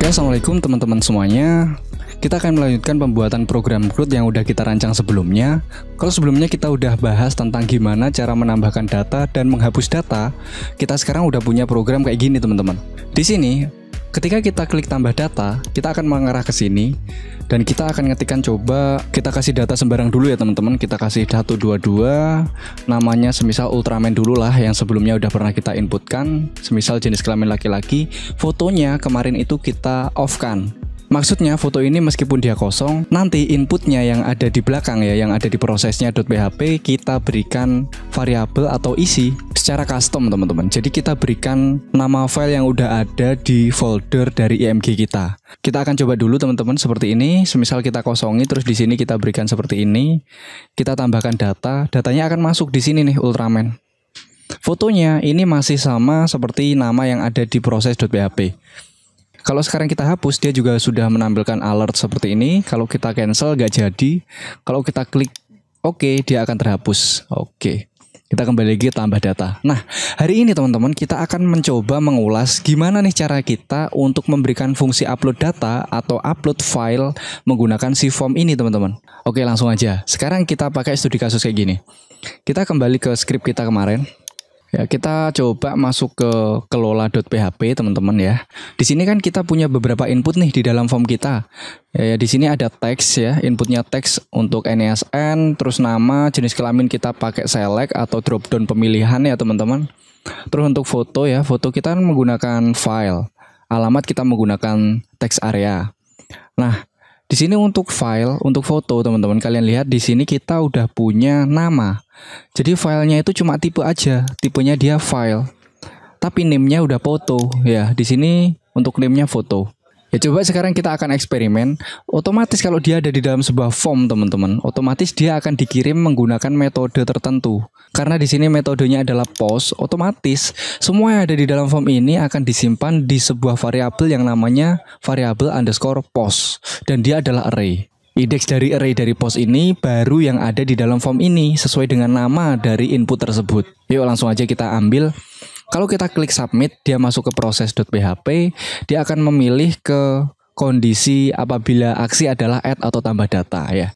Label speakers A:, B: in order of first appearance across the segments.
A: Oke, assalamualaikum teman-teman semuanya. Kita akan melanjutkan pembuatan program CRUD yang udah kita rancang sebelumnya. Kalau sebelumnya kita udah bahas tentang gimana cara menambahkan data dan menghapus data, kita sekarang udah punya program kayak gini teman-teman. Di sini, ketika kita klik tambah data, kita akan mengarah ke sini dan kita akan ngetikkan, coba kita kasih data sembarang dulu ya teman-teman. Kita kasih 122, namanya semisal Ultraman dulu lah yang sebelumnya udah pernah kita inputkan, semisal jenis kelamin laki-laki. Fotonya kemarin itu kita off kan. Maksudnya foto ini meskipun dia kosong, nanti inputnya yang ada di belakang ya, yang ada di prosesnya .php, kita berikan variabel atau isi secara custom teman-teman. Jadi kita berikan nama file yang udah ada di folder dari IMG kita. Kita akan coba dulu teman-teman seperti ini. Semisal kita kosongi, terus di sini kita berikan seperti ini. Kita tambahkan data, datanya akan masuk di sini nih, Ultraman. Fotonya ini masih sama seperti nama yang ada di proses.php. Kalau sekarang kita hapus, dia juga sudah menampilkan alert seperti ini. Kalau kita cancel, nggak jadi. Kalau kita klik OK, dia akan terhapus. Oke, kita kembali lagi tambah data. Nah, hari ini teman-teman, kita akan mencoba mengulas gimana nih cara kita untuk memberikan fungsi upload data atau upload file menggunakan si form ini teman-teman. Oke, langsung aja. Sekarang kita pakai studi kasus kayak gini. Kita kembali ke script kita kemarin. Ya, kita coba masuk ke kelola.php teman-teman ya. Di sini kan kita punya beberapa input nih di dalam form kita. Ya, di sini ada teks ya, inputnya teks untuk NESN, terus nama, jenis kelamin kita pakai select atau drop down pemilihan ya teman-teman. Terus untuk foto ya, foto kita menggunakan file. Alamat kita menggunakan text area. Nah, di sini untuk file, untuk foto teman-teman, kalian lihat di sini kita udah punya nama. Jadi filenya itu cuma tipe aja, tipenya dia file. Tapi name-nya udah foto ya. Di sini untuk name-nya foto. Ya coba sekarang kita akan eksperimen. Otomatis kalau dia ada di dalam sebuah form teman-teman, otomatis dia akan dikirim menggunakan metode tertentu. Karena di sini metodenya adalah post, otomatis semua yang ada di dalam form ini akan disimpan di sebuah variabel yang namanya variabel underscore post, dan dia adalah array. Indeks dari array dari post ini baru yang ada di dalam form ini sesuai dengan nama dari input tersebut. Yuk langsung aja kita ambil. Kalau kita klik submit, dia masuk ke proses.php, dia akan memilih ke kondisi apabila aksi adalah add atau tambah data ya.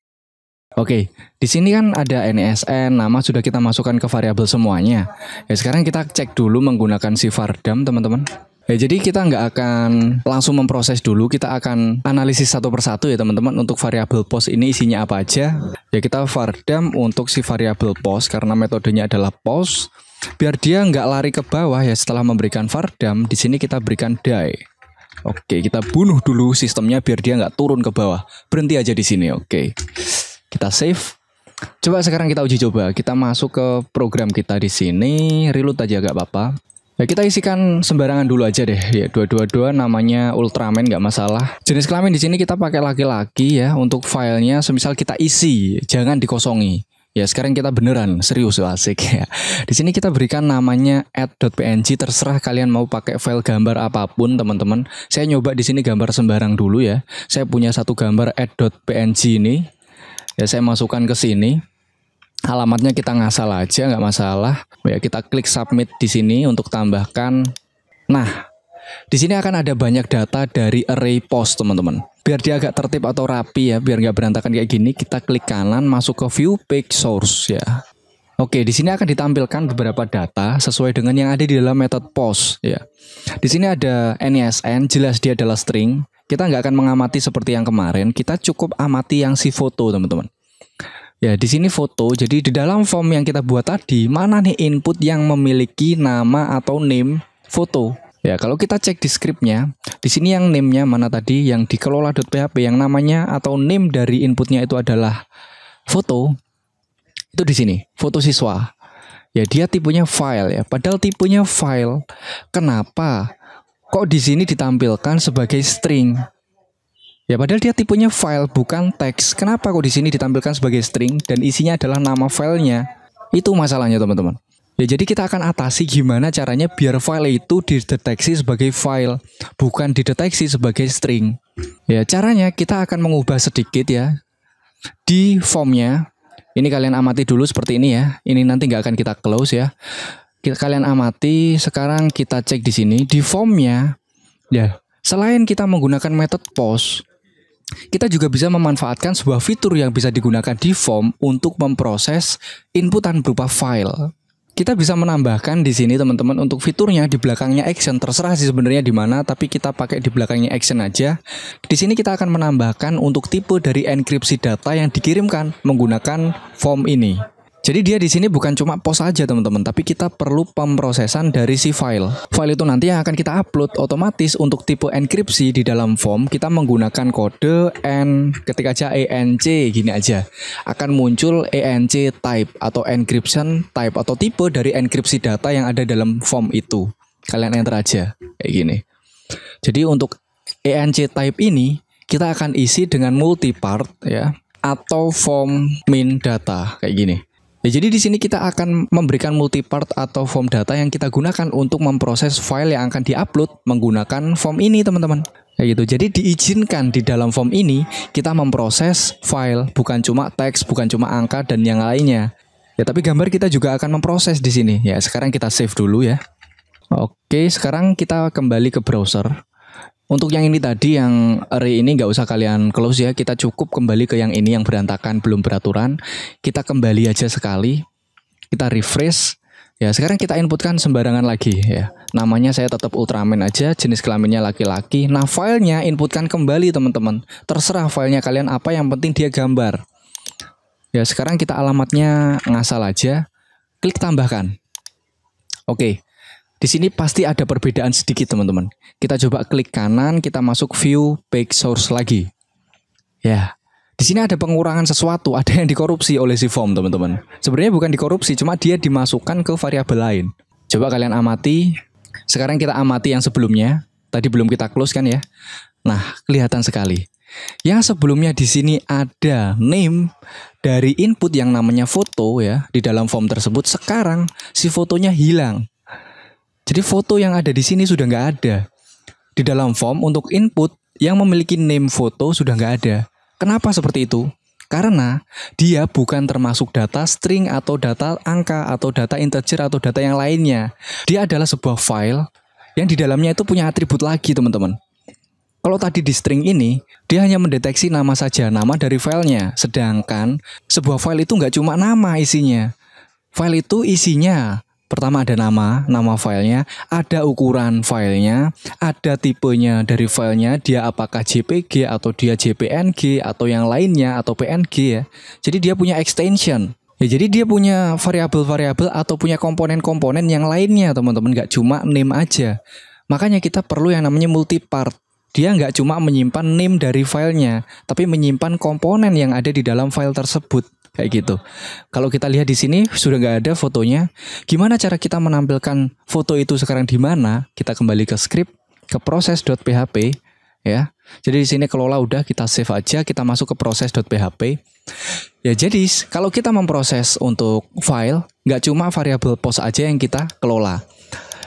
A: Oke, di sini kan ada NESN, nama sudah kita masukkan ke variabel semuanya. Ya sekarang kita cek dulu menggunakan si vardam teman-teman. Ya, jadi kita nggak akan langsung memproses dulu, kita akan analisis satu persatu ya teman-teman. Untuk variabel post ini isinya apa aja. Ya kita vardam untuk si variabel post karena metodenya adalah post. Biar dia nggak lari ke bawah ya, setelah memberikan vardam, di sini kita berikan die. Oke, kita bunuh dulu sistemnya biar dia nggak turun ke bawah. Berhenti aja di sini. Oke, kita save. Coba sekarang kita uji coba. Kita masuk ke program kita di sini, reload aja nggak apa-apa. Ya, kita isikan sembarangan dulu aja deh. Ya 222 namanya Ultraman nggak masalah. Jenis kelamin di sini kita pakai laki-laki ya. Untuk filenya semisal kita isi, jangan dikosongi. Ya sekarang kita beneran serius asik ya. Di sini kita berikan namanya add.png, terserah kalian mau pakai file gambar apapun teman-teman. Saya nyoba di sini gambar sembarang dulu ya. Saya punya satu gambar add.png ini. Ya saya masukkan ke sini. Alamatnya kita ngasal aja, nggak masalah. Ya kita klik submit di sini untuk tambahkan. Nah, di sini akan ada banyak data dari array post teman-teman. Biar dia agak tertib atau rapi ya, biar nggak berantakan kayak gini, kita klik kanan masuk ke view page source ya. Oke, di sini akan ditampilkan beberapa data sesuai dengan yang ada di dalam metode post ya. Di sini ada NESN, jelas dia adalah string. Kita nggak akan mengamati seperti yang kemarin, kita cukup amati yang si foto teman-teman. Ya, di sini foto. Jadi di dalam form yang kita buat tadi, mana nih input yang memiliki nama atau name foto? Ya, kalau kita cek di scriptnya, di sini yang name-nya mana tadi, yang dikelola.php, yang namanya atau name dari inputnya itu adalah foto. Itu di sini, foto siswa. Ya, dia tipenya file ya. Padahal tipenya file. Kenapa kok di sini ditampilkan sebagai string? Ya padahal dia tipenya file bukan teks. Kenapa kok di sini ditampilkan sebagai string dan isinya adalah nama filenya? Itu masalahnya teman-teman. Ya jadi kita akan atasi gimana caranya biar file itu dideteksi sebagai file, bukan dideteksi sebagai string. Ya caranya kita akan mengubah sedikit ya di formnya. Ini kalian amati dulu seperti ini ya. Ini nanti nggak akan kita close ya. Kalian amati. Sekarang kita cek di sini di formnya. Ya Selain kita menggunakan method post, kita juga bisa memanfaatkan sebuah fitur yang bisa digunakan di form untuk memproses inputan berupa file. Kita bisa menambahkan di sini teman-teman untuk fiturnya di belakangnya action, terserah sih sebenarnya di mana, tapi kita pakai di belakangnya action aja. Di sini kita akan menambahkan untuk tipe dari enkripsi data yang dikirimkan menggunakan form ini. Jadi dia di sini bukan cuma post aja teman-teman, tapi kita perlu pemrosesan dari si file. File itu nanti yang akan kita upload otomatis untuk tipe enkripsi di dalam form kita menggunakan kode N, ketik aja ENC gini aja. Akan muncul ENC type atau encryption type atau tipe dari enkripsi data yang ada dalam form itu. Kalian enter aja kayak gini. Jadi untuk ENC type ini kita akan isi dengan multipart ya atau form min data kayak gini. Ya, jadi di sini kita akan memberikan multipart atau form data yang kita gunakan untuk memproses file yang akan diupload menggunakan form ini teman-teman. Kayak gitu. Jadi diizinkan di dalam form ini kita memproses file, bukan cuma teks, bukan cuma angka dan yang lainnya. Ya, tapi gambar kita juga akan memproses di sini. Ya, sekarang kita save dulu ya. Oke, sekarang kita kembali ke browser. Untuk yang ini tadi, yang array ini nggak usah kalian close ya, kita cukup kembali ke yang ini yang berantakan, belum beraturan. Kita kembali aja sekali, kita refresh. Ya, sekarang kita inputkan sembarangan lagi ya. Namanya saya tetap Ultraman aja, jenis kelaminnya laki-laki. Nah, filenya inputkan kembali teman-teman. Terserah filenya kalian apa, yang penting dia gambar. Ya, sekarang kita alamatnya ngasal aja, klik tambahkan. Oke. Di sini pasti ada perbedaan sedikit teman-teman. Kita coba klik kanan, kita masuk view page source lagi. Ya, di sini ada pengurangan sesuatu, ada yang dikorupsi oleh si form teman-teman. Sebenarnya bukan dikorupsi, cuma dia dimasukkan ke variabel lain. Coba kalian amati. Sekarang kita amati yang sebelumnya. Tadi belum kita close kan ya. Nah, kelihatan sekali. Yang sebelumnya di sini ada name dari input yang namanya foto ya di dalam form tersebut. Sekarang si fotonya hilang. Jadi foto yang ada di sini sudah nggak ada. Di dalam form untuk input yang memiliki name foto sudah nggak ada. Kenapa seperti itu? Karena dia bukan termasuk data string atau data angka atau data integer atau data yang lainnya. Dia adalah sebuah file yang di dalamnya itu punya atribut lagi teman-teman. Kalau tadi di string ini, dia hanya mendeteksi nama saja, nama dari filenya. Sedangkan sebuah file itu nggak cuma nama isinya. File itu isinya pertama ada nama filenya, ada ukuran filenya, ada tipenya dari filenya, dia apakah JPG atau dia JPNG atau yang lainnya atau PNG ya. Jadi dia punya extension. Ya, jadi dia punya variabel-variabel atau punya komponen-komponen yang lainnya teman-teman, nggak cuma name aja. Makanya kita perlu yang namanya multipart. Dia nggak cuma menyimpan name dari filenya, tapi menyimpan komponen yang ada di dalam file tersebut. Kayak gitu. Kalau kita lihat di sini sudah nggak ada fotonya. Gimana cara kita menampilkan foto itu sekarang di mana? Kita kembali ke script, ke proses.php ya. Jadi di sini kelola udah, kita save aja, kita masuk ke proses.php. Ya, jadi kalau kita memproses untuk file, nggak cuma variabel post aja yang kita kelola.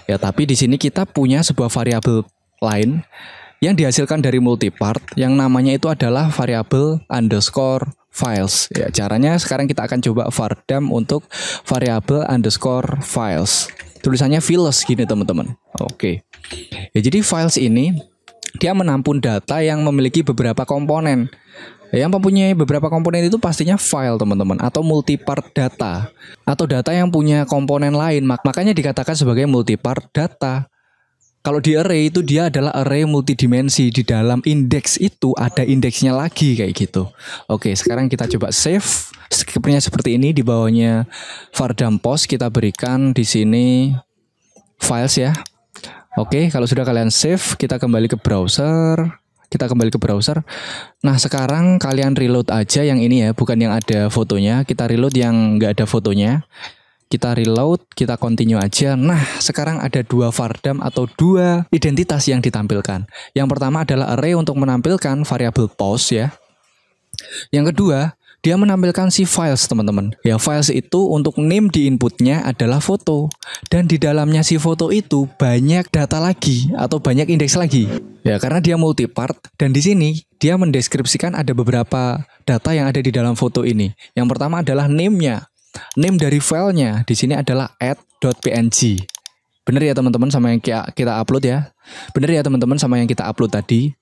A: Ya, tapi di sini kita punya sebuah variabel lain yang dihasilkan dari multipart yang namanya itu adalah variabel underscore files. Ya, caranya sekarang kita akan coba vardam untuk variabel underscore files. Tulisannya files gini teman-teman. Oke. Ya, jadi files ini dia menampung data yang memiliki beberapa komponen. Yang mempunyai beberapa komponen itu pastinya file teman-teman, atau multipart data, atau data yang punya komponen lain. Makanya dikatakan sebagai multipart data. Kalau di array itu dia adalah array multidimensi. Di dalam indeks itu ada indeksnya lagi kayak gitu. Oke, sekarang kita coba save. Scriptnya seperti ini, di bawahnya vardam post kita berikan di sini files ya. Oke, kalau sudah kalian save, kita kembali ke browser. Nah, sekarang kalian reload aja yang ini ya, bukan yang ada fotonya. Kita reload yang nggak ada fotonya. Kita reload, kita continue aja. Nah, sekarang ada dua vardam atau dua identitas yang ditampilkan. Yang pertama adalah array untuk menampilkan variabel post ya. Yang kedua, dia menampilkan si files teman-teman. Ya, files itu untuk name di inputnya adalah foto. Dan di dalamnya si foto itu banyak data lagi atau banyak indeks lagi. Ya, karena dia multipart dan di sini dia mendeskripsikan ada beberapa data yang ada di dalam foto ini. Yang pertama adalah name-nya. Name dari filenya di sini adalah add.png. Bener ya teman-teman sama yang kita upload ya. Bener ya teman-teman sama yang kita upload tadi.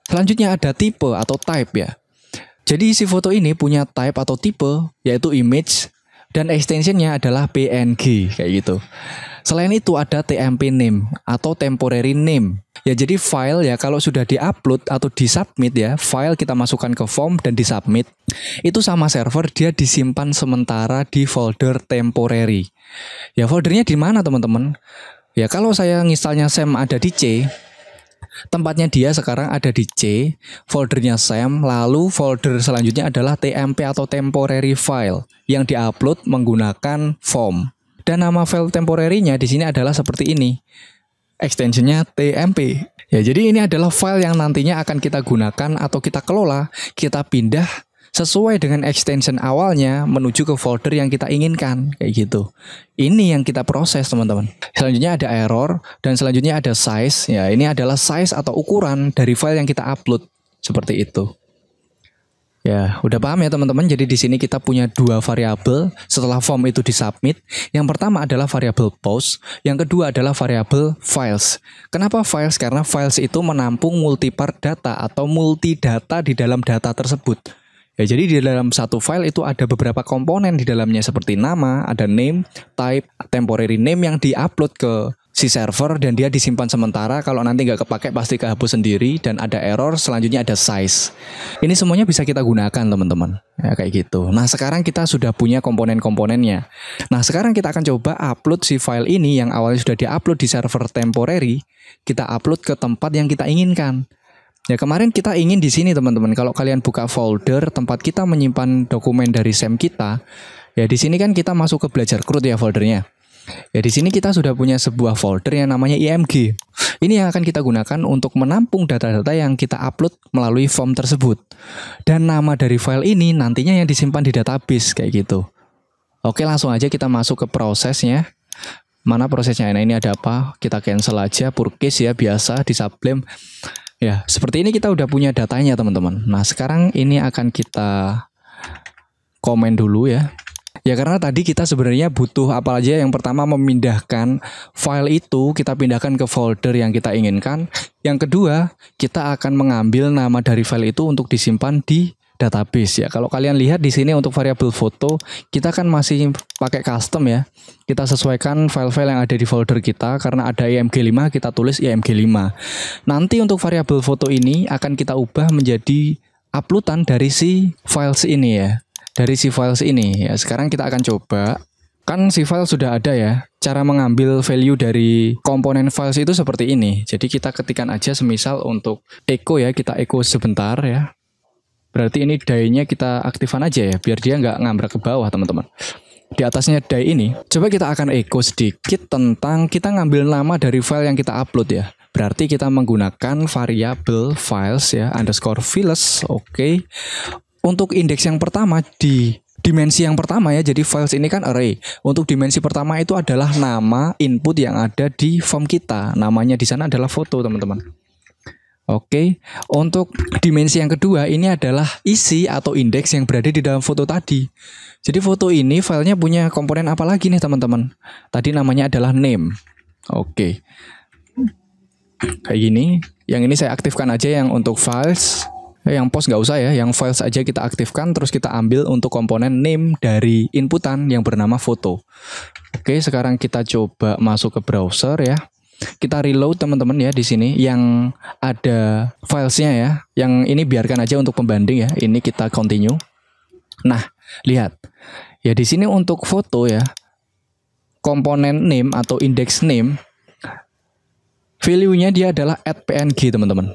A: Selanjutnya ada tipe atau type ya. Jadi si foto ini punya type atau tipe yaitu image dan extensionnya adalah PNG kayak gitu. Selain itu ada TMP name atau temporary name. Ya jadi file ya kalau sudah diupload atau disubmit ya, file kita masukkan ke form dan disubmit. Itu sama server dia disimpan sementara di folder temporary. Ya foldernya di mana teman-teman? Ya kalau saya misalnya Sam ada di C, tempatnya dia sekarang ada di C, foldernya Sam, lalu folder selanjutnya adalah TMP atau temporary file yang diupload menggunakan form. Dan nama file temporary-nya di sini adalah seperti ini. Extensionnya TMP. Ya, jadi ini adalah file yang nantinya akan kita gunakan atau kita kelola, kita pindah sesuai dengan extension awalnya menuju ke folder yang kita inginkan, kayak gitu. Ini yang kita proses, teman-teman. Selanjutnya ada error dan selanjutnya ada size. Ya, ini adalah size atau ukuran dari file yang kita upload seperti itu. Ya, udah paham ya teman-teman. Jadi di sini kita punya dua variabel setelah form itu disubmit. Yang pertama adalah variabel post, yang kedua adalah variabel files. Kenapa files? Karena files itu menampung multipart data atau multi data di dalam data tersebut. Ya, jadi di dalam satu file itu ada beberapa komponen di dalamnya seperti nama, ada name, type, temporary name yang diupload ke si server dan dia disimpan sementara, kalau nanti nggak kepake pasti kehapus sendiri, dan ada error, selanjutnya ada size. Ini semuanya bisa kita gunakan teman-teman, ya kayak gitu. Nah sekarang kita sudah punya komponen-komponennya. Nah sekarang kita akan coba upload si file ini yang awalnya sudah diupload di server temporary, kita upload ke tempat yang kita inginkan. Ya kemarin kita ingin di sini teman-teman, kalau kalian buka folder tempat kita menyimpan dokumen dari SAM kita, ya di sini kan kita masuk ke belajar CRUD ya foldernya. Ya di sini kita sudah punya sebuah folder yang namanya IMG. Ini yang akan kita gunakan untuk menampung data-data yang kita upload melalui form tersebut. Dan nama dari file ini nantinya yang disimpan di database kayak gitu. Oke, langsung aja kita masuk ke prosesnya. Mana prosesnya? Nah, ini ada apa? Kita cancel aja purchase ya, biasa di Sublime. Ya, seperti ini kita udah punya datanya teman-teman. Nah, sekarang ini akan kita komen dulu ya. Ya karena tadi kita sebenarnya butuh apa aja. Yang pertama memindahkan file itu, kita pindahkan ke folder yang kita inginkan. Yang kedua, kita akan mengambil nama dari file itu untuk disimpan di database ya. Kalau kalian lihat di sini untuk variabel foto, kita kan masih pakai custom ya. Kita sesuaikan file-file yang ada di folder kita, karena ada img5 kita tulis img5. Nanti untuk variabel foto ini akan kita ubah menjadi uploadan dari si files ini ya. Dari si files ini ya, sekarang kita akan coba. Kan si file sudah ada ya. Cara mengambil value dari komponen files itu seperti ini. Jadi kita ketikkan aja semisal untuk echo ya, kita echo sebentar ya. Berarti ini die-nya kita aktifkan aja ya, biar dia nggak ngambrak ke bawah teman-teman. Di atasnya die ini, coba kita akan echo sedikit tentang kita ngambil nama dari file yang kita upload ya. Berarti kita menggunakan variabel files ya, underscore files, oke. Untuk indeks yang pertama di dimensi yang pertama ya, jadi files ini kan array. Untuk dimensi pertama itu adalah nama input yang ada di form kita. Namanya di sana adalah foto, teman-teman. Oke. Untuk dimensi yang kedua ini adalah isi atau indeks yang berada di dalam foto tadi. Jadi foto ini filenya punya komponen apa lagi nih, teman-teman? Tadi namanya adalah name. Oke. Kayak gini. Yang ini saya aktifkan aja yang untuk files. Yang post nggak usah ya, yang files aja kita aktifkan, terus kita ambil untuk komponen name dari inputan yang bernama foto. Oke, sekarang kita coba masuk ke browser ya. Kita reload teman-teman ya di sini yang ada filesnya ya. Yang ini biarkan aja untuk pembanding ya. Ini kita continue. Nah, lihat. Ya di sini untuk foto ya. Komponen name atau index name, value-nya dia adalah @png teman-teman.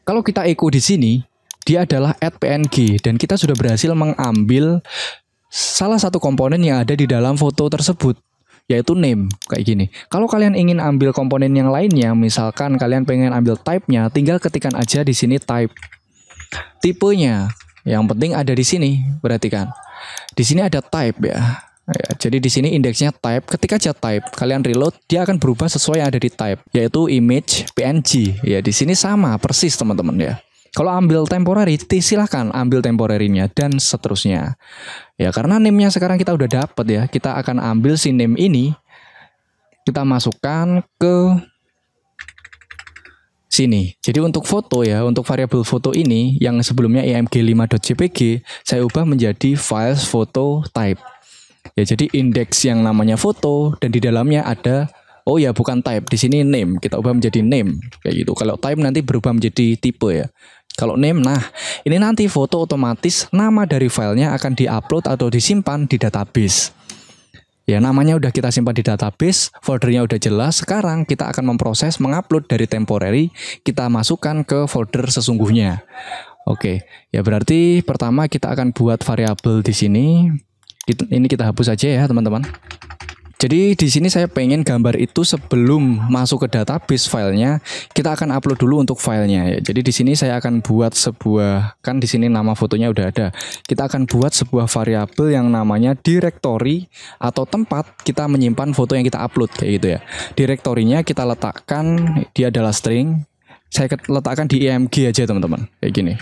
A: Kalau kita echo di sini, dia adalah @png dan kita sudah berhasil mengambil salah satu komponen yang ada di dalam foto tersebut, yaitu name kayak gini. Kalau kalian ingin ambil komponen yang lainnya, misalkan kalian pengen ambil type-nya, tinggal ketikkan aja di sini type. Tipenya, yang penting ada di sini, perhatikan. Di sini ada type ya. Ya, jadi di sini indeksnya type, ketika aja type, kalian reload, dia akan berubah sesuai yang ada di type, yaitu image PNG. Ya, di sini sama persis teman-teman ya. Kalau ambil temporary, silahkan ambil temporary-nya dan seterusnya. Ya, karena name-nya sekarang kita udah dapat ya, kita akan ambil si name ini Kita masukkan ke sini. Jadi untuk foto ya, untuk variabel foto ini yang sebelumnya img5.jpg, saya ubah menjadi files photo type. Ya, jadi indeks yang namanya foto dan di dalamnya ada, oh ya bukan type, di sini name, kita ubah menjadi name kayak gitu. Kalau type nanti berubah menjadi tipe ya. Kalau name, nah ini nanti foto otomatis nama dari filenya akan diupload atau disimpan di database. Ya, namanya udah kita simpan di database, foldernya udah jelas. Sekarang kita akan memproses mengupload dari temporary, kita masukkan ke folder sesungguhnya. Oke, ya berarti pertama kita akan buat variabel di sini. Ini kita hapus aja ya teman-teman. Jadi di sini saya pengen gambar itu sebelum masuk ke database filenya, kita akan upload dulu untuk filenya ya. Jadi di sini saya akan buat sebuah, kan di sini nama fotonya udah ada. Kita akan buat sebuah variabel yang namanya directory atau tempat kita menyimpan foto yang kita upload kayak gitu ya. Direktorinya kita letakkan, dia adalah string. Saya letakkan di img aja teman-teman, kayak gini.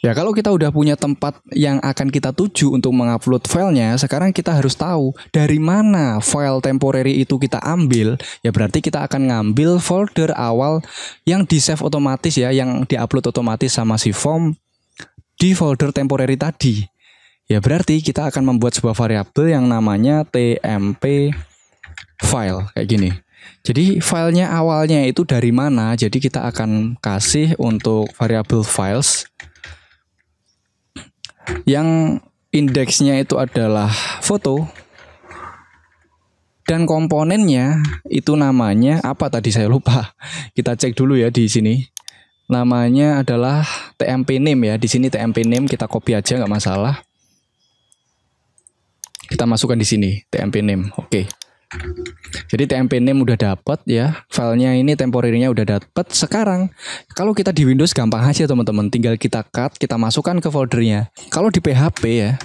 A: Ya, kalau kita udah punya tempat yang akan kita tuju untuk mengupload filenya, sekarang kita harus tahu dari mana file temporary itu kita ambil. Ya berarti kita akan ngambil folder awal yang di save otomatis ya, yang diupload otomatis sama si form di folder temporary tadi. Ya berarti kita akan membuat sebuah variabel yang namanya tmp file kayak gini. Jadi filenya awalnya itu dari mana? Jadi kita akan kasih untuk variabel files yang indeksnya itu adalah foto dan komponennya itu namanya apa tadi saya lupa. Kita cek dulu ya di sini. Namanya adalah tmp name ya. Di sini tmp name kita copy aja nggak masalah. Kita masukkan di sini tmp name. Oke. Jadi tmp name udah dapat ya, filenya ini temporary-nya udah dapat. Sekarang kalau kita di Windows gampang aja teman-teman, tinggal kita cut, kita masukkan ke foldernya. Kalau di PHP ya,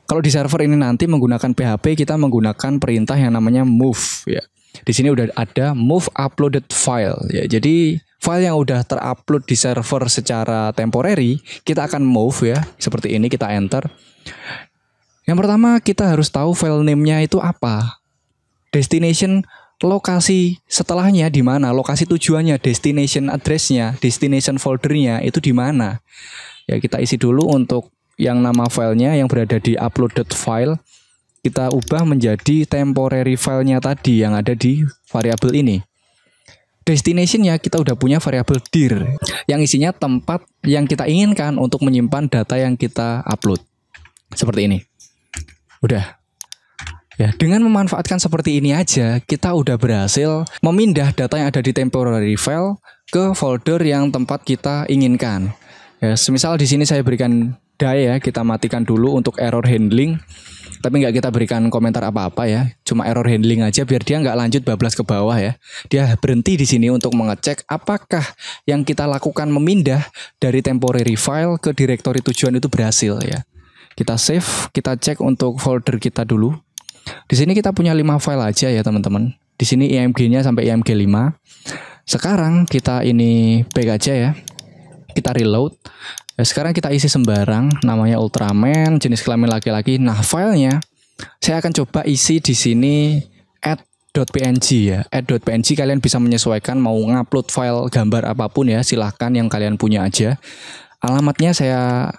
A: kalau di server ini nanti menggunakan PHP, kita menggunakan perintah yang namanya move ya. Di sini udah ada move uploaded file ya. Jadi file yang udah terupload di server secara temporary, kita akan move ya, seperti ini, kita enter. Yang pertama kita harus tahu file name-nya itu apa. Destination, lokasi setelahnya di mana, lokasi tujuannya, destination address-nya, destination foldernya itu di mana. Ya kita isi dulu untuk yang nama filenya yang berada di uploaded file, kita ubah menjadi temporary filenya tadi yang ada di variabel ini. Destination-nya kita udah punya variabel dir yang isinya tempat yang kita inginkan untuk menyimpan data yang kita upload. Seperti ini. Udah. Ya, dengan memanfaatkan seperti ini aja, kita udah berhasil memindah data yang ada di temporary file ke folder yang tempat kita inginkan. Ya, semisal di sini saya berikan die ya, kita matikan dulu untuk error handling, tapi nggak kita berikan komentar apa-apa ya, cuma error handling aja biar dia nggak lanjut bablas ke bawah ya. Dia berhenti di sini untuk mengecek apakah yang kita lakukan memindah dari temporary file ke direktori tujuan itu berhasil ya. Kita save, kita cek untuk folder kita dulu. Di sini kita punya 5 file aja ya teman-teman. Di sini img-nya sampai img5. Sekarang kita ini back aja ya. Kita reload. Nah, sekarang kita isi sembarang, namanya Ultraman, jenis kelamin laki-laki. Nah, filenya saya akan coba isi di sini add.png ya. Add.png kalian bisa menyesuaikan mau ngupload file gambar apapun ya, silahkan yang kalian punya aja. Alamatnya saya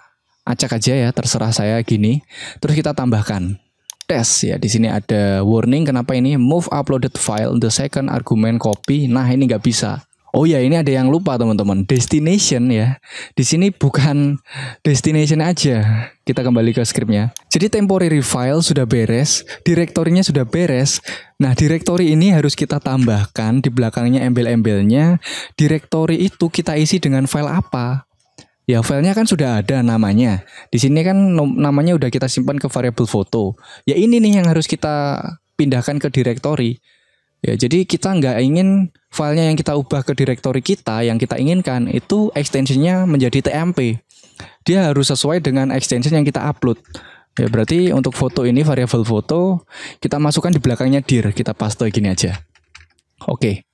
A: acak aja ya, terserah saya gini. Terus kita tambahkan tes ya, di sini ada warning kenapa ini move uploaded file the second argument copy. Nah ini nggak bisa. Oh ya, ini ada yang lupa teman-teman, destination ya. Di sini bukan destination aja. Kita kembali ke scriptnya. Jadi temporary file sudah beres, direktorinya sudah beres. Nah direktori ini harus kita tambahkan di belakangnya embel-embelnya. Direktori itu kita isi dengan file apa? Ya filenya kan sudah ada namanya. Di sini kan namanya udah kita simpan ke variabel foto. Ya ini nih yang harus kita pindahkan ke direktori. Ya jadi kita nggak ingin filenya yang kita ubah ke direktori kita yang kita inginkan itu extensionnya menjadi tmp. Dia harus sesuai dengan extension yang kita upload. Ya berarti untuk foto ini variabel foto kita masukkan di belakangnya dir. Kita paste gini aja. Oke.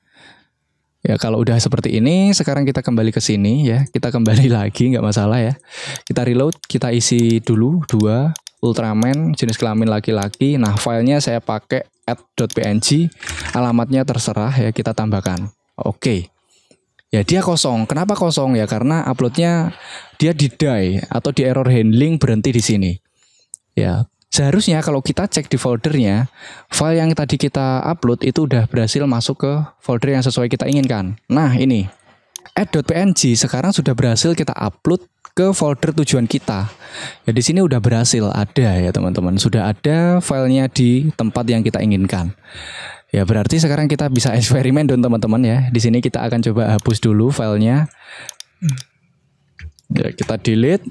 A: Ya kalau udah seperti ini, sekarang kita kembali ke sini ya. Kita kembali lagi, nggak masalah ya. Kita reload, kita isi dulu 2 Ultraman jenis kelamin laki-laki. Nah filenya saya pakai add.png, alamatnya terserah ya, kita tambahkan. Oke. Ya dia kosong. Kenapa kosong ya? Karena uploadnya dia di die atau di error handling berhenti di sini. Ya, seharusnya kalau kita cek di foldernya, file yang tadi kita upload itu udah berhasil masuk ke folder yang sesuai kita inginkan. Nah, ini add.png sekarang sudah berhasil kita upload ke folder tujuan kita. Ya di sini udah berhasil ada ya teman-teman. Sudah ada filenya di tempat yang kita inginkan. Ya berarti sekarang kita bisa eksperimen dong teman-teman ya. Di sini kita akan coba hapus dulu filenya. Ya kita delete.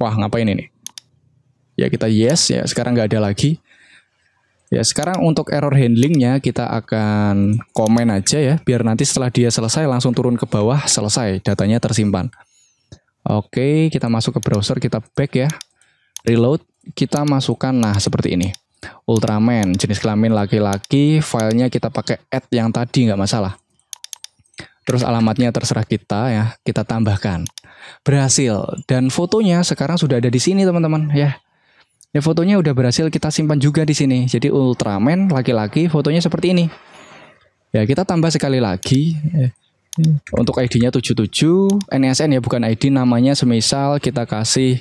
A: Wah ngapain ini? Ya kita yes ya, sekarang nggak ada lagi. Ya sekarang untuk error handlingnya kita akan komen aja ya, biar nanti setelah dia selesai langsung turun ke bawah, selesai, datanya tersimpan. Oke, kita masuk ke browser, kita back ya, reload, kita masukkan, nah seperti ini, Ultraman, jenis kelamin laki-laki, filenya kita pakai add yang tadi, nggak masalah. Terus alamatnya terserah kita ya, kita tambahkan, berhasil, dan fotonya sekarang sudah ada di sini teman-teman ya. Ya fotonya udah berhasil kita simpan juga di sini. Jadi Ultraman laki-laki, fotonya seperti ini. Ya kita tambah sekali lagi. Untuk ID-nya 77, NSN ya bukan ID, namanya semisal kita kasih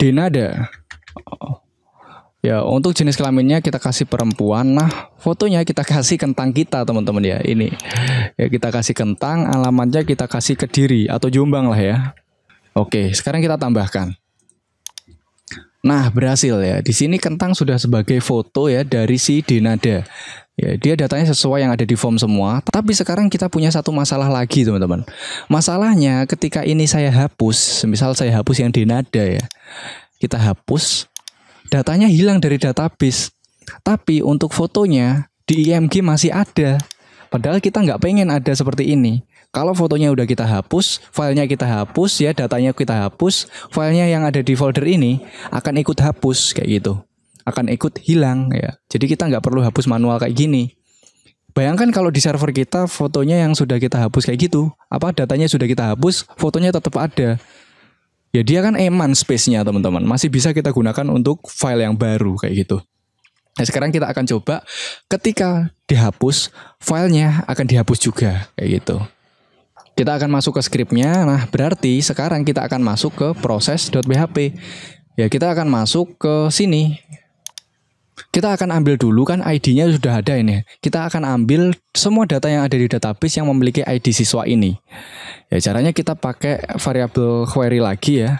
A: Denada. Ya untuk jenis kelaminnya kita kasih perempuan. Nah fotonya kita kasih kentang kita teman-teman ya. Ini ya kita kasih kentang, alamatnya kita kasih Kediri atau Jombang lah ya. Oke sekarang kita tambahkan. Nah berhasil ya. Di sini kentang sudah sebagai foto ya dari si Denada. Ya, dia datanya sesuai yang ada di form semua. Tapi sekarang kita punya satu masalah lagi teman-teman. Masalahnya ketika ini saya hapus, misal saya hapus yang Denada ya, kita hapus, datanya hilang dari database. Tapi untuk fotonya di IMG masih ada. Padahal kita nggak pengen ada seperti ini. Kalau fotonya udah kita hapus, filenya kita hapus ya, datanya kita hapus, filenya yang ada di folder ini akan ikut hapus kayak gitu. Akan ikut hilang ya. Jadi kita nggak perlu hapus manual kayak gini. Bayangkan kalau di server kita fotonya yang sudah kita hapus kayak gitu, apa datanya sudah kita hapus, fotonya tetap ada. Ya dia kan eman space-nya teman-teman, masih bisa kita gunakan untuk file yang baru kayak gitu. Nah sekarang kita akan coba ketika dihapus, filenya akan dihapus juga kayak gitu. Kita akan masuk ke scriptnya. Nah berarti sekarang kita akan masuk ke proses.php. Ya kita akan masuk ke sini. Kita akan ambil dulu kan ID-nya sudah ada ini. Kita akan ambil semua data yang ada di database yang memiliki ID siswa ini. Ya caranya kita pakai variabel query lagi ya.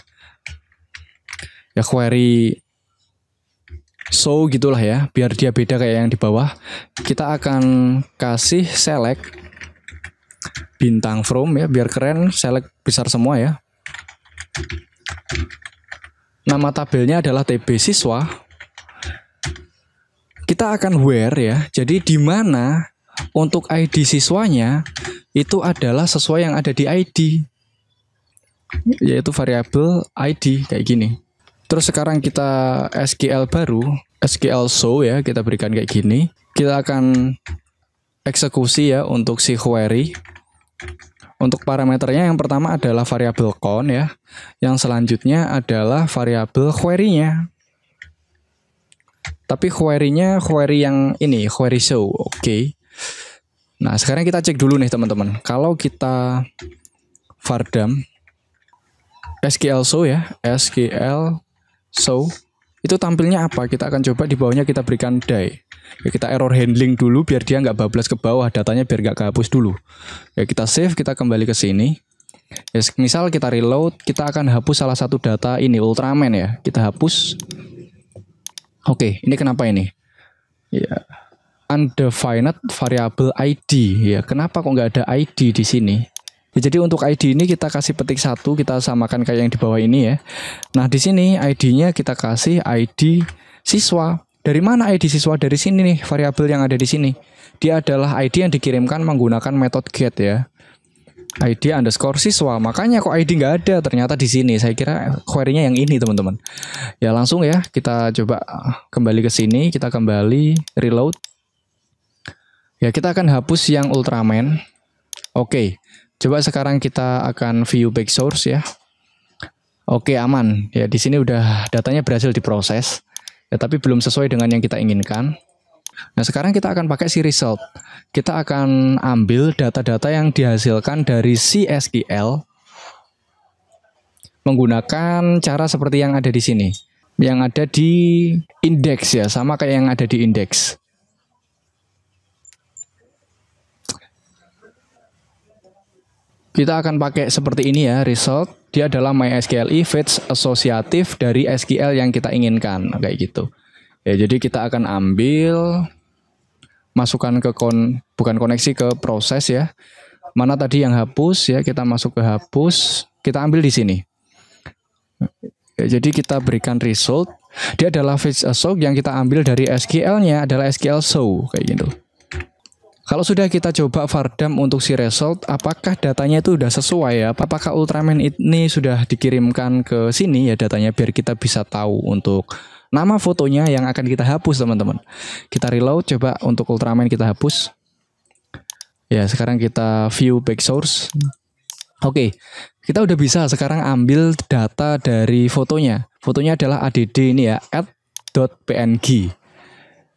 A: Ya query show gitulah ya, biar dia beda kayak yang di bawah. Kita akan kasih select bintang from ya, biar keren, select besar semua ya. Nama tabelnya adalah TB siswa. Kita akan where ya, jadi di mana untuk ID siswanya itu adalah sesuai yang ada di ID, yaitu variabel ID kayak gini. Terus sekarang kita SQL baru, SQL show ya, kita berikan kayak gini. Kita akan eksekusi ya untuk si query. Untuk parameternya yang pertama adalah variabel count ya, yang selanjutnya adalah variabel query-nya. Tapi query-nya query yang ini, query show. Oke. Nah, sekarang kita cek dulu nih teman-teman. Kalau kita vardam SQL show ya, SQL show, itu tampilnya apa? Kita akan coba di bawahnya kita berikan die. Ya, kita error handling dulu biar dia nggak bablas ke bawah, datanya biar nggak kehapus dulu. Ya, kita save, kita kembali ke sini. Ya, misal kita reload, kita akan hapus salah satu data ini, Ultraman ya. Kita hapus. Oke, ini kenapa ini? Ya, undefined variable ID. Ya, kenapa kok nggak ada ID di sini? Ya, jadi untuk ID ini kita kasih petik 1, kita samakan kayak yang di bawah ini ya. Nah, di sini ID-nya kita kasih ID siswa. Dari mana ID siswa? Dari sini nih, variabel yang ada di sini. Dia adalah ID yang dikirimkan menggunakan metode get ya. ID underscore siswa. Makanya kok ID nggak ada, ternyata di sini. Saya kira query-nya yang ini teman-teman. Ya langsung ya, kita coba kembali ke sini, kita kembali reload. Ya kita akan hapus yang Ultraman. Oke, coba sekarang kita akan view back source ya. Oke aman. Ya di sini udah datanya berhasil diproses. Ya tapi belum sesuai dengan yang kita inginkan. Nah, sekarang kita akan pakai si result. Kita akan ambil data-data yang dihasilkan dari si SQL menggunakan cara seperti yang ada di sini. Yang ada di index ya, sama kayak yang ada di index. Kita akan pakai seperti ini ya, result. Dia adalah MySQL fetch asosiatif dari SQL yang kita inginkan, kayak gitu. Ya, jadi kita akan ambil, masukkan ke bukan koneksi, ke proses ya. Mana tadi yang hapus ya, kita masuk ke hapus, kita ambil di sini. Ya, jadi kita berikan result. Dia adalah fetch assoc yang kita ambil dari SQL-nya adalah SQL show, kayak gitu. Kalau sudah kita coba vardam untuk si result, apakah datanya itu sudah sesuai ya? Apakah Ultraman ini sudah dikirimkan ke sini ya datanya, biar kita bisa tahu untuk nama fotonya yang akan kita hapus, teman-teman. Kita reload, coba untuk Ultraman kita hapus. Ya, sekarang kita view back source. Oke, kita udah bisa sekarang ambil data dari fotonya. Fotonya adalah add ini ya, add.png.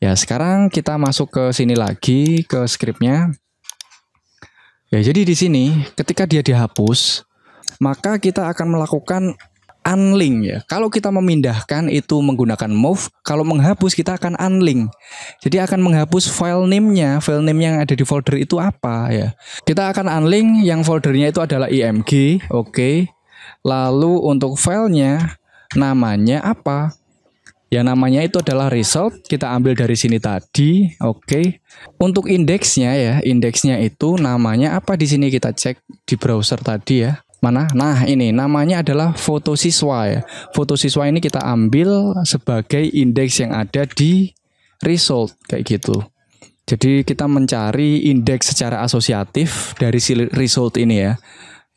A: Ya, sekarang kita masuk ke sini lagi, ke scriptnya. Ya, jadi di sini ketika dia dihapus, maka kita akan melakukan unlink ya. Kalau kita memindahkan itu menggunakan move, kalau menghapus kita akan unlink. Jadi akan menghapus file name-nya, yang ada di folder itu apa ya. Kita akan unlink yang foldernya itu adalah img, oke. Lalu untuk filenya namanya apa? Ya, namanya itu adalah result, kita ambil dari sini tadi, oke. Untuk indeksnya ya, indeksnya itu namanya apa di sini, kita cek di browser tadi ya. Mana? Nah, ini namanya adalah foto siswa ya. Foto siswa ini kita ambil sebagai indeks yang ada di result, kayak gitu. Jadi kita mencari indeks secara asosiatif dari si result ini ya.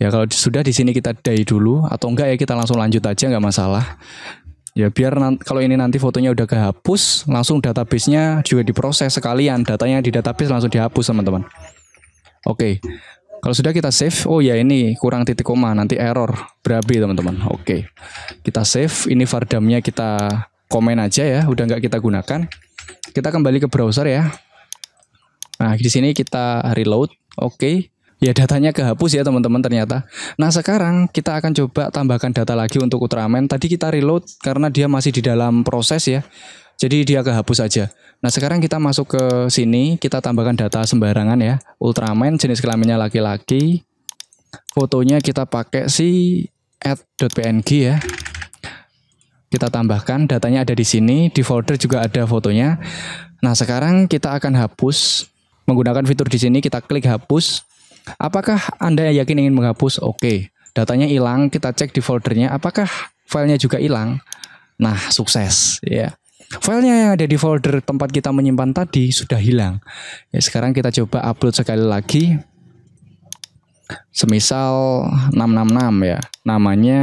A: Ya, kalau sudah di sini kita die dulu, atau enggak ya kita langsung lanjut aja, nggak masalah. Ya, biar kalau ini nanti fotonya udah kehapus, langsung database-nya juga diproses sekalian, datanya di database langsung dihapus, teman-teman. Oke, kalau sudah kita save. Oh ya, ini kurang titik koma, nanti error berabe, teman-teman. Oke, kita save. Ini vardamnya kita komen aja ya, udah nggak kita gunakan. Kita kembali ke browser ya. Nah, di sini kita reload. Oke. Ya, datanya kehapus ya teman-teman ternyata. Nah, sekarang kita akan coba tambahkan data lagi untuk Ultraman. Tadi kita reload karena dia masih di dalam proses ya. Jadi dia kehapus aja. Nah, sekarang kita masuk ke sini, kita tambahkan data sembarangan ya. Ultraman, jenis kelaminnya laki-laki. Fotonya kita pakai si add.png ya. Kita tambahkan, datanya ada di sini, di folder juga ada fotonya. Nah, sekarang kita akan hapus menggunakan fitur di sini, kita klik hapus. Apakah Anda yakin ingin menghapus? Oke, datanya hilang, kita cek di foldernya, apakah filenya juga hilang? Nah, sukses ya. Filenya yang ada di folder tempat kita menyimpan tadi sudah hilang. Ya, sekarang kita coba upload sekali lagi. Semisal 666 ya. Namanya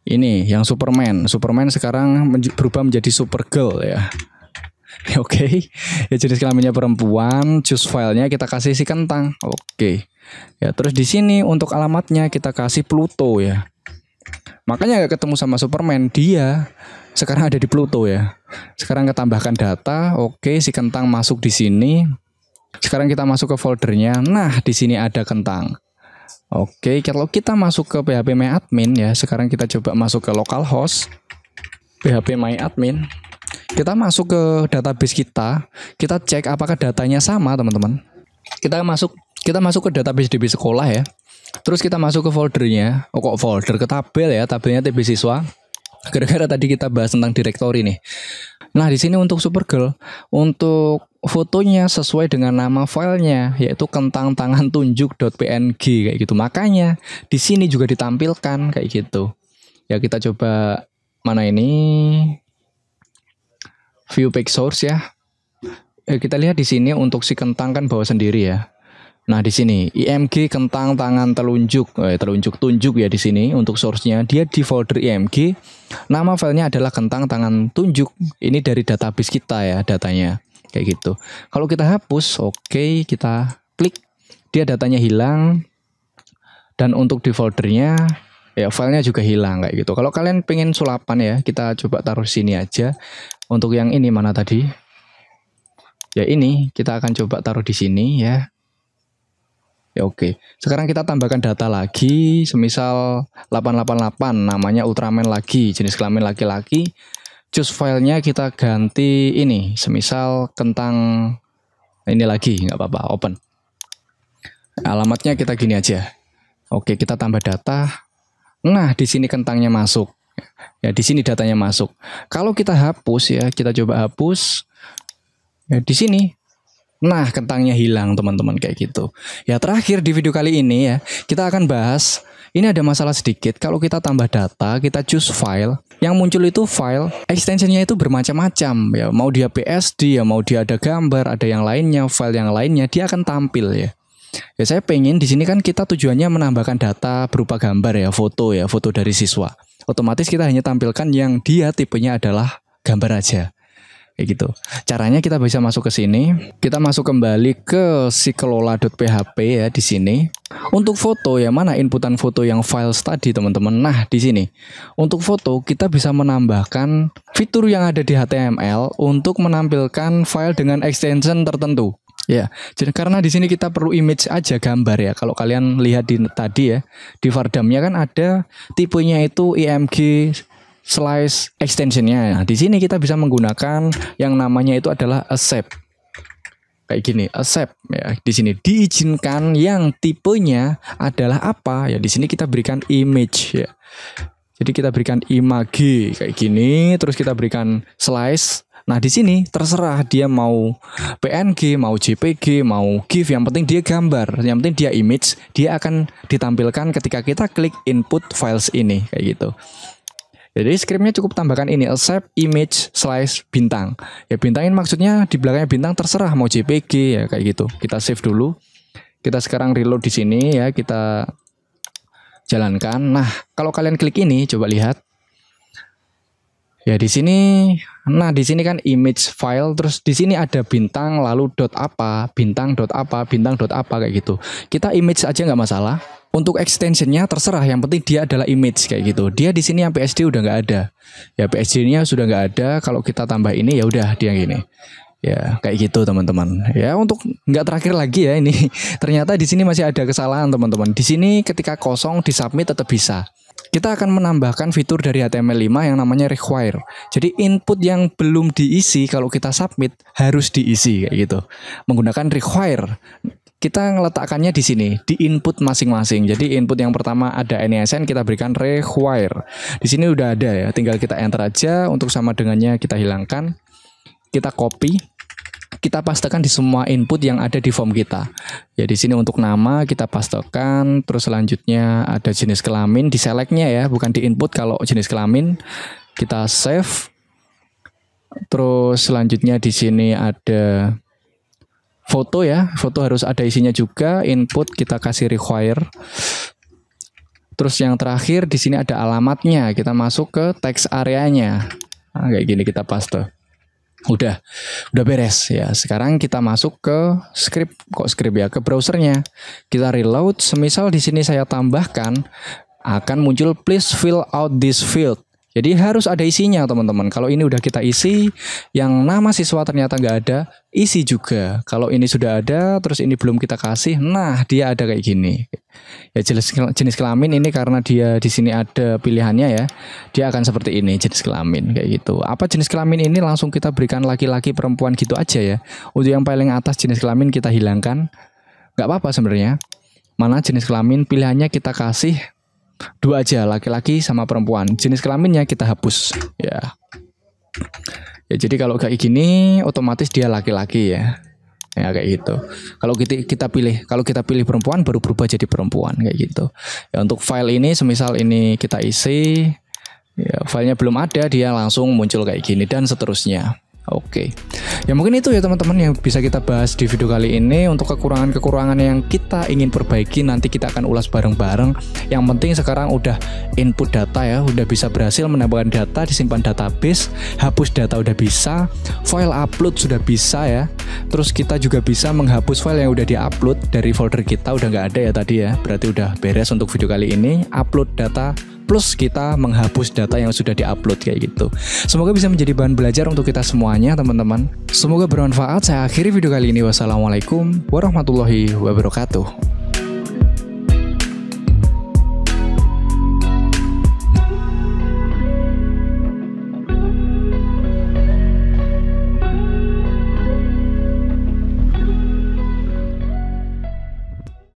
A: ini yang Superman. Superman sekarang berubah menjadi Supergirl ya. Oke, ya jenis kelaminnya perempuan, choose filenya kita kasih si kentang. Oke. Ya, terus di sini untuk alamatnya kita kasih Pluto ya. Makanya nggak ketemu sama Superman, dia sekarang ada di Pluto ya. Sekarang kita tambahkan data. Oke, si kentang masuk di sini. Sekarang kita masuk ke foldernya. Nah, di sini ada kentang. Oke, kalau kita masuk ke PHP My Admin ya, sekarang kita coba masuk ke localhost PHP My Admin. Kita masuk ke database kita cek apakah datanya sama, teman-teman. Kita masuk ke database DB sekolah ya. Terus kita masuk ke foldernya. Oh, kok folder, ke tabel ya, tabelnya TB siswa. Gara-gara tadi kita bahas tentang direktori nih. Nah, di sini untuk Supergirl, untuk fotonya sesuai dengan nama filenya, yaitu kentang tangan tunjuk.png kayak gitu. Makanya di sini juga ditampilkan kayak gitu. Ya, kita coba mana ini? View back source ya. Kita lihat di sini untuk si kentang kan bawa sendiri ya. Nah, di sini img kentang tangan telunjuk, tunjuk ya di sini untuk source-nya. Dia di folder img. Nama filenya adalah kentang tangan tunjuk. Ini dari database kita ya datanya. Kayak gitu. Kalau kita hapus, oke, kita klik, dia datanya hilang. Dan untuk di foldernya ya filenya juga hilang kayak gitu. Kalau kalian pengen sulapan ya, kita coba taruh sini aja. Untuk yang ini mana tadi? Ya ini kita akan coba taruh di sini ya. Ya oke. Sekarang kita tambahkan data lagi, semisal 888 namanya Ultraman lagi, jenis kelamin laki-laki. Choose filenya kita ganti ini, semisal kentang ini lagi, nggak apa-apa, open. Alamatnya kita gini aja. Oke, kita tambah data. Nah, di sini kentangnya masuk. Ya, di sini datanya masuk. Kalau kita hapus ya, kita coba hapus. Ya, di sini. Nah, kentangnya hilang teman-teman kayak gitu. Ya terakhir di video kali ini ya, kita akan bahas, ini ada masalah sedikit. Kalau kita tambah data, kita choose file, yang muncul itu file, extensionnya itu bermacam-macam ya. Mau dia PSD ya, mau dia ada gambar, ada yang lainnya, file yang lainnya, dia akan tampil ya. Ya saya pengen di sini kan kita tujuannya menambahkan data berupa gambar ya, foto dari siswa. Otomatis kita hanya tampilkan yang dia tipenya adalah gambar aja. Kayak gitu. Caranya kita bisa masuk ke sini. Kita masuk kembali ke sikelola.php ya di sini. Untuk foto ya, mana inputan foto yang files tadi teman-teman. Nah, di sini. Untuk foto kita bisa menambahkan fitur yang ada di HTML untuk menampilkan file dengan extension tertentu. Ya, jadi karena di sini kita perlu image aja, gambar ya. Kalau kalian lihat tadi ya, di Vardamnya kan ada tipenya itu img slice extensionnya. Nah, di sini kita bisa menggunakan yang namanya itu adalah accept. Kayak gini, accept ya. Di sini diizinkan yang tipenya adalah apa? Ya di sini kita berikan image ya. Jadi kita berikan image kayak gini, terus kita berikan slice. Nah, di sini terserah dia mau PNG, mau JPG, mau GIF, yang penting dia gambar, yang penting dia image, dia akan ditampilkan ketika kita klik input files ini kayak gitu. Jadi scriptnya cukup tambahkan ini, accept image slice bintang. Ya bintangin maksudnya di belakangnya bintang terserah mau JPG ya kayak gitu. Kita save dulu. Kita sekarang reload di sini ya, kita jalankan. Nah, kalau kalian klik ini coba lihat. Ya di sini, nah di sini kan image file, terus di sini ada bintang lalu dot apa, bintang dot apa, bintang dot apa kayak gitu. Kita image aja nggak masalah. Untuk extensionnya terserah, yang penting dia adalah image kayak gitu. Dia di sini yang PSD udah nggak ada. Ya PSD-nya sudah nggak ada. Kalau kita tambah ini ya udah dia gini. Ya kayak gitu teman-teman. Ya untuk nggak terakhir lagi ya ini. Ternyata di sini masih ada kesalahan teman-teman. Di sini ketika kosong di submit tetap bisa. Kita akan menambahkan fitur dari HTML5 yang namanya require. Jadi input yang belum diisi kalau kita submit harus diisi kayak gitu. Menggunakan require. Kita ngeletakkannya di sini, di input masing-masing. Jadi input yang pertama ada NISN, kita berikan require. Di sini udah ada ya, tinggal kita enter aja. Untuk sama dengannya kita hilangkan. Kita copy, kita pastekan di semua input yang ada di form kita. Ya di sini untuk nama kita pastekan, terus selanjutnya ada jenis kelamin di selectnya ya, bukan di input. Kalau jenis kelamin kita save. Terus selanjutnya di sini ada foto ya, foto harus ada isinya juga. Input kita kasih require. Terus yang terakhir di sini ada alamatnya. Kita masuk ke text areanya. Nah, kayak gini kita paste. Udah beres ya. Sekarang kita masuk ke script, ke browsernya. Kita reload. Semisal di sini saya tambahkan akan muncul please fill out this field. Jadi harus ada isinya teman-teman. Kalau ini udah kita isi, yang nama siswa ternyata nggak ada, isi juga. Kalau ini sudah ada, terus ini belum kita kasih, nah dia ada kayak gini. Ya jenis kelamin ini karena dia di sini ada pilihannya ya, dia akan seperti ini jenis kelamin kayak gitu. Apa jenis kelamin ini langsung kita berikan laki-laki perempuan gitu aja ya. Untuk yang paling atas jenis kelamin kita hilangkan, nggak apa-apa sebenarnya. Mana jenis kelamin pilihannya kita kasih dua aja, laki-laki sama perempuan. Jenis kelaminnya kita hapus ya. Ya jadi kalau kayak gini otomatis dia laki-laki ya. Ya kayak gitu. Kalau kita pilih perempuan baru berubah jadi perempuan kayak gitu. Ya untuk file ini semisal ini kita isi, ya filenya belum ada, dia langsung muncul kayak gini dan seterusnya. Oke. Ya mungkin itu ya teman-teman yang bisa kita bahas di video kali ini. Untuk kekurangan-kekurangan yang kita ingin perbaiki nanti kita akan ulas bareng-bareng. Yang penting sekarang udah input data ya, udah bisa berhasil menambahkan data, disimpan database, hapus data udah bisa, file upload sudah bisa ya. Terus kita juga bisa menghapus file yang udah di-upload dari folder kita, udah nggak ada ya tadi ya. Berarti udah beres untuk video kali ini. Upload data plus kita menghapus data yang sudah diupload kayak gitu. Semoga bisa menjadi bahan belajar untuk kita semuanya teman-teman. Semoga bermanfaat. Saya akhiri video kali ini. Wassalamualaikum warahmatullahi wabarakatuh.